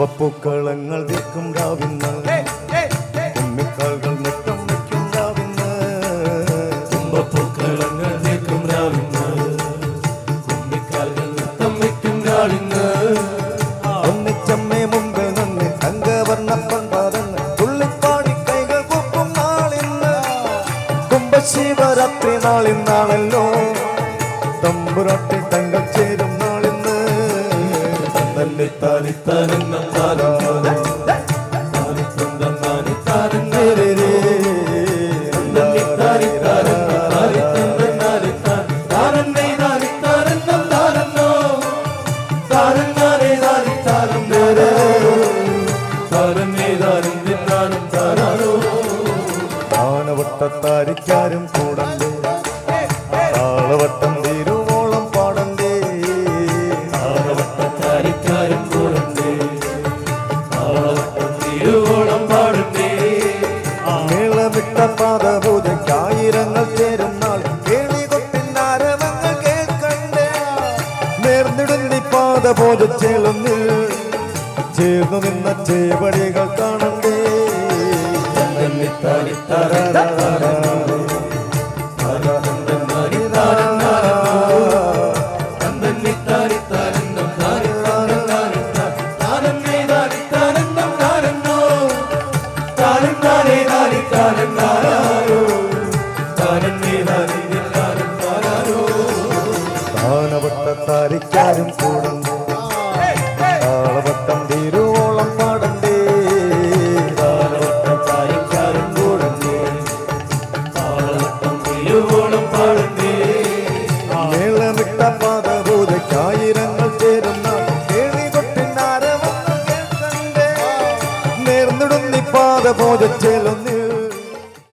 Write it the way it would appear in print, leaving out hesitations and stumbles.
തുമ്പപ്പൂക്കളങ്ങൾ തീർക്കും രാവിന്ന് കുമ്മിക്കാൽകൾ നെട്ടം വയ്ക്കും രാവിന്ന് തുമ്പപ്പൂക്കളങ്ങൾ തീർക്കും രാവിന്ന് കുമ്മിക്കാൽകൾ നെട്ടം വയ്ക്കും രാവിന്ന് ഒന്നിച്ചമ്മേ മുമ്പിൽ നിന്ന് തങ്കവർണ്ണ പണ്ടാരങ്ങൾ തുള്ളിപ്പാടി കൈകൾ കൂപ്പും നാളിന്ന് കുംഭശിവരാത്രി നാളിന്നാണല്ലോ തമ്പുരാട്ടി തങ്ങൾ ചേരും നാളിന്ന് തന്നെ താനിത്താനെന്നും താരം താനവട്ടത്താരിക്കാരും കൂടണ്ടേ താളവട്ടം തിരുവോളം പാടണ്ടേ താനവട്ടത്താരിക്കാരും കൂടണ്ടേ താളവട്ടം തിരുവോളം പാടണ്ടേ മേളമിട്ട പാദപൂജയ്ക്കായിരങ്ങൾ ചേരും നാൾ കേളികൊട്ടിനാരവങ്ങൾ കേൾക്കണ്ടേ നേർന്നിടുന്നി പാദപൂജ ചേളുന്നിൽ ചേർന്നു നിന്ന ചേവടികൾ കാണണ്ടേ താനവട്ടത്താരിക്കാരും കൂടണ്ടേ താളവട്ടം തിരുവോളം പാടണ്ടേ താനവട്ടത്താരിക്കാരും കൂടണ്ടേ താളവട്ടം തിരുവോളം പാടണ്ടേ മേളമിട്ട പാദപൂജയ്ക്കായിരങ്ങൾ ചേരുന്ന കേളികൊട്ടിനാരവങ്ങൾ കേൾക്കണ്ടേ നേർന്നിടുന്നി പാദപൂജ ചേലൊന്നിൽ